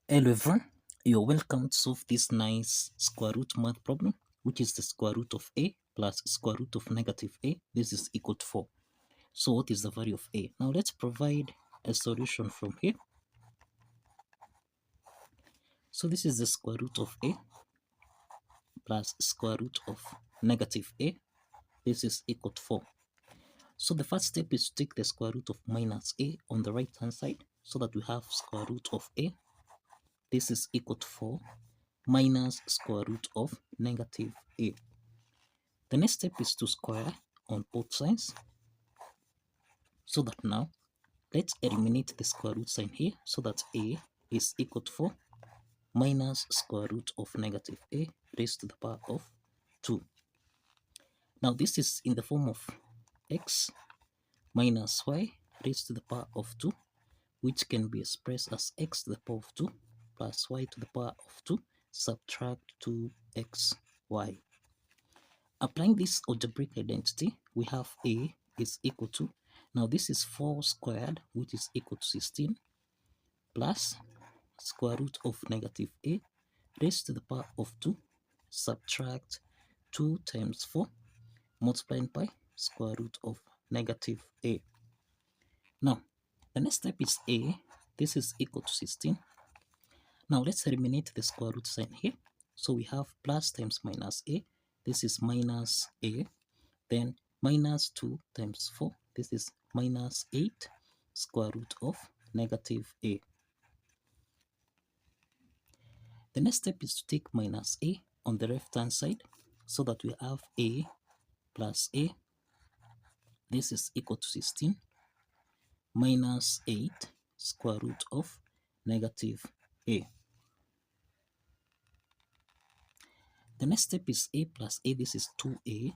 Hello everyone, you're welcome to solve this nice square root math problem, which is the square root of a plus square root of negative a. This is equal to 4. So what is the value of a? Now let's provide a solution from here. So this is the square root of a plus square root of negative a. This is equal to 4. So the first step is to take the square root of minus a on the right hand side so that we have square root of a. This is equal to 4 minus square root of negative a. The next step is to square on both sides, so that now let's eliminate the square root sign here so that a is equal to 4 minus square root of negative a raised to the power of 2. Now this is in the form of x minus y raised to the power of 2, which can be expressed as x to the power of 2 plus y to the power of 2 subtract 2xy. Applying this algebraic identity, we have a is equal to, now this is 4 squared, which is equal to 16, plus square root of negative a raised to the power of 2 subtract 2 times 4 multiplied by square root of negative a. Now the next step is a, this is equal to 16. Now let's eliminate the square root sign here. So we have plus times minus a, this is minus a, then minus 2 times 4, this is minus 8 square root of negative a. The next step is to take minus a on the left hand side so that we have a plus a, this is equal to 16 minus 8 square root of negative a. The next step is a plus a, this is 2a,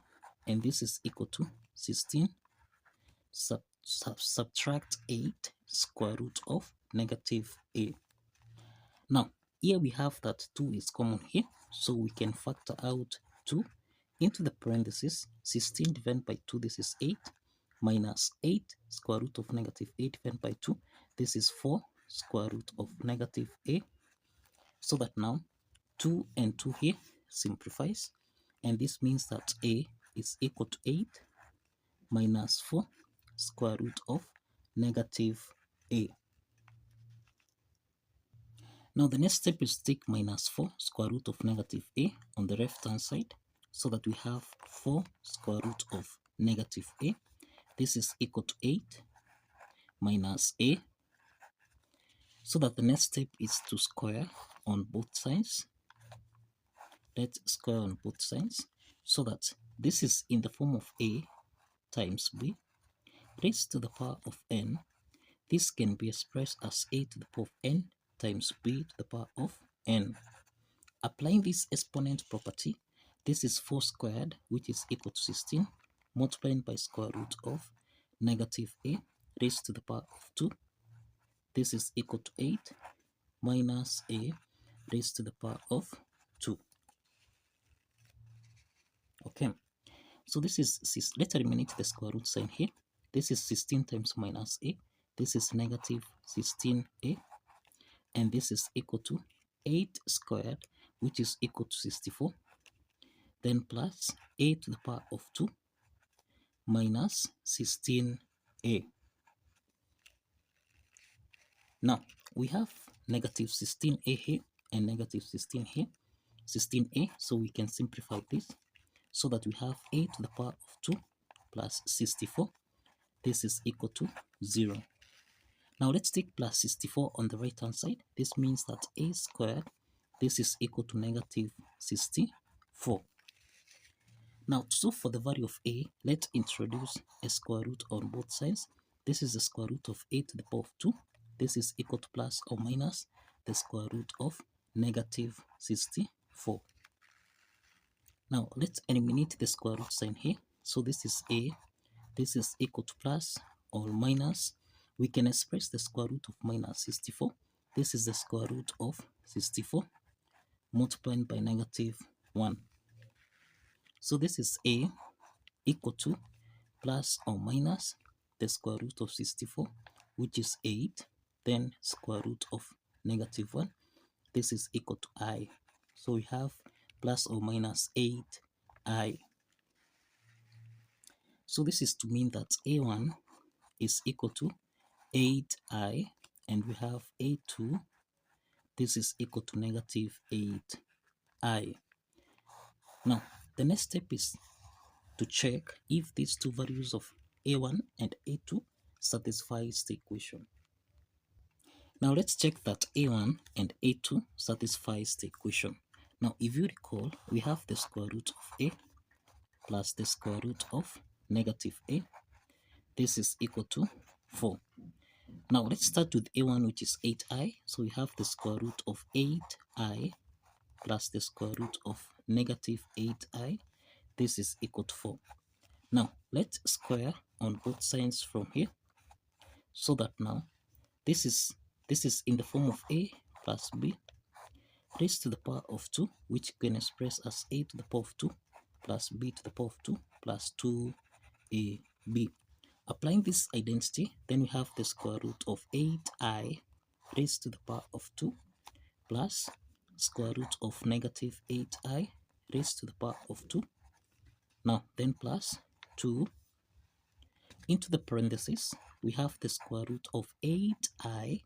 and this is equal to 16 subtract 8 square root of negative a. Now here we have that 2 is common here, so we can factor out 2 into the parentheses. 16 divided by 2, this is 8, minus 8 square root of negative a divided by 2, this is 4 square root of negative a. So that now 2 and 2 here simplifies, and this means that a is equal to 8 minus 4 square root of negative a. Now the next step is to take minus 4 square root of negative a on the left hand side so that we have 4 square root of negative a. This is equal to 8 minus a. So that the next step is to square on both sides. Let's square on both sides so that this is in the form of a times b raised to the power of n. This can be expressed as a to the power of n times b to the power of n. Applying this exponent property, this is 4 squared, which is equal to 16, multiplied by square root of negative a raised to the power of 2. This is equal to 8 minus a raised to the power of 2. Okay, so this is, let's eliminate the square root sign here. This is 16 times minus a, this is negative 16a, and this is equal to 8 squared, which is equal to 64, then plus a to the power of 2 minus 16a. Now we have negative 16a here and negative 16 here, 16a, so we can simplify this so that we have a to the power of 2 plus 64, this is equal to 0. Now let's take plus 64 on the right hand side. This means that a squared, this is equal to negative 64. Now to solve for the value of a, let's introduce a square root on both sides. This is the square root of a to the power of 2. This is equal to plus or minus the square root of negative 64. Now let's eliminate the square root sign here. So this is a, this is equal to plus or minus. We can express the square root of minus 64. This is the square root of 64 multiplied by negative 1. So this is a equal to plus or minus the square root of 64, which is 8, then square root of negative 1 this is equal to I. So we have plus or minus 8I. So this is to mean that A1 is equal to 8I, and we have A2, this is equal to negative 8I. Now, the next step is to check if these two values of A1 and A2 satisfies the equation. Now let's check that A1 and A2 satisfies the equation. Now if you recall, we have the square root of A plus the square root of negative A. This is equal to 4. Now let's start with A1, which is 8I. So we have the square root of 8I plus the square root of negative 8I. This is equal to 4. Now let's square on both sides from here, so that now this is in the form of A plus B raised to the power of 2, which can express as A to the power of 2 plus B to the power of 2 plus 2AB. Applying this identity, then we have the square root of 8I raised to the power of 2 plus square root of negative 8I raised to the power of 2. Now then plus 2 into the parentheses, we have the square root of 8I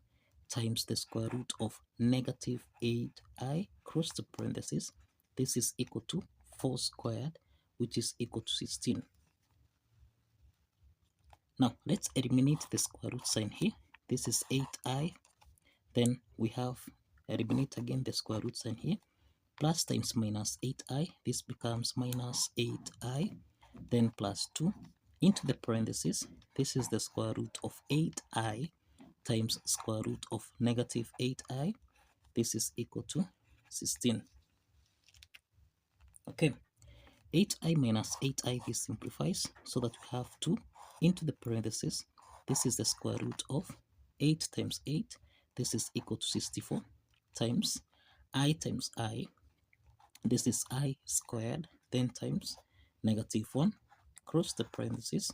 times the square root of negative 8I cross the parentheses. This is equal to 4 squared, which is equal to 16. Now let's eliminate the square root sign here. This is 8I. Then we have eliminate again the square root sign here. Plus times minus 8I. This becomes minus 8I. Then plus 2 into the parentheses. This is the square root of 8I times square root of negative 8I. This is equal to 16. Okay, 8I minus 8I, this simplifies so that we have 2 into the parentheses. This is the square root of 8 times 8. This is equal to 64 times I times I. This is I squared, then times negative 1 cross the parentheses.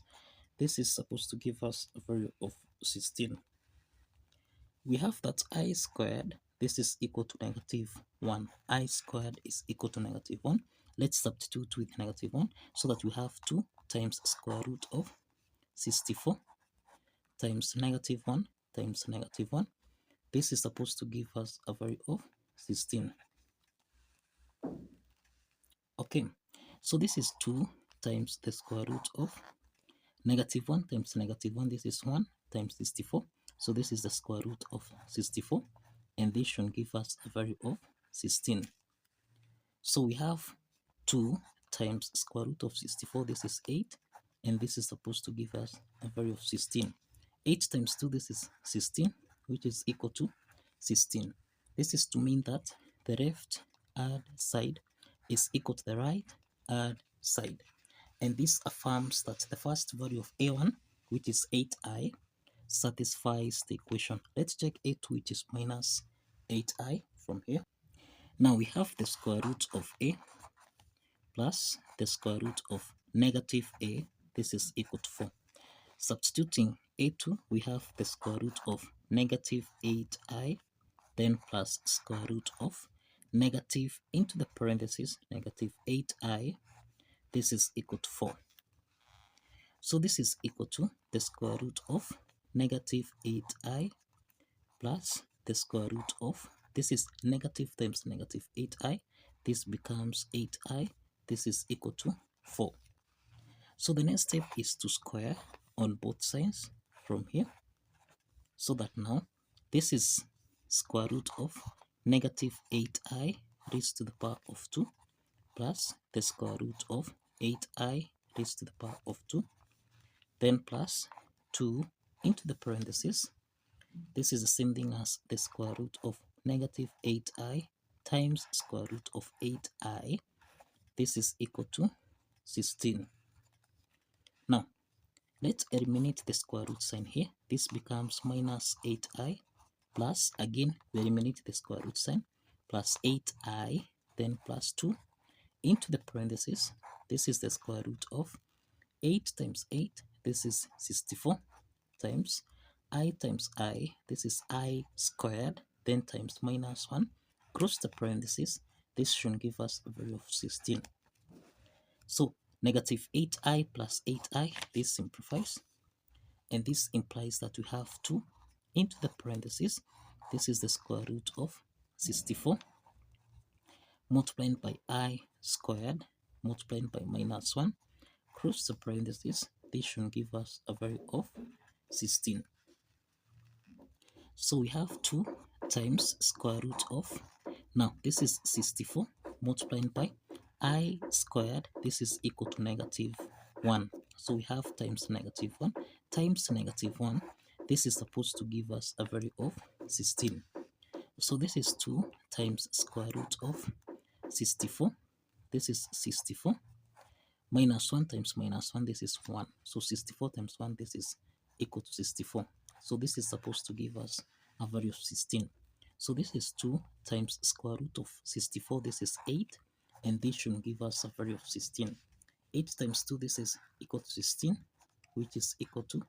This is supposed to give us a value of 16. We have that I squared, this is equal to negative 1. I squared is equal to negative 1. Let's substitute with negative 1 so that we have 2 times square root of 64 times negative 1 times negative 1. This is supposed to give us a value of 16. Okay, so this is 2 times the square root of negative 1 times negative 1. This is 1 times 64. So this is the square root of 64, and this should give us a value of 16. So we have 2 times square root of 64. This is 8, and this is supposed to give us a value of 16. 8 times 2, this is 16, which is equal to 16. This is to mean that the left hand side is equal to the right hand side. And this affirms that the first value of A1, which is 8I, satisfies the equation. Let's check A2, which is minus 8I from here. Now we have the square root of A plus the square root of negative A. This is equal to 4. Substituting A2, we have the square root of negative 8I, then plus square root of negative into the parentheses, negative 8I. This is equal to 4. So this is equal to the square root of negative 8I plus the square root of, this is negative times negative 8I. This becomes 8I. This is equal to 4. So the next step is to square on both sides from here, so that now this is square root of negative 8I raised to the power of 2 plus the square root of 8I raised to the power of 2, then plus 2 into the parentheses. This is the same thing as the square root of negative 8I times square root of 8I. This is equal to 16. Now, let's eliminate the square root sign here. This becomes minus 8I plus, again, we eliminate the square root sign, plus 8I, then plus 2 into the parentheses. This is the square root of 8 times 8. This is 64 times I times I. This is I squared, then times minus 1. Close the parentheses. This should give us a value of 16. So negative 8i plus 8i, this simplifies. And this implies that we have 2 into the parentheses. This is the square root of 64 multiplied by I squared multiplied by minus 1. Close the parentheses. This should give us a value of 16. So we have 2 times square root of, now this is 64 multiplied by I squared. This is equal to negative 1. So we have times negative 1 times negative 1. This is supposed to give us a value of 16. So this is 2 times square root of 64. This is 64. Minus 1 times minus 1, this is 1. So 64 times 1, this is equal to 64. So this is supposed to give us a value of 16. So this is 2 times square root of 64. This is 8. And this should give us a value of 16. 8 times 2, this is equal to 16, which is equal to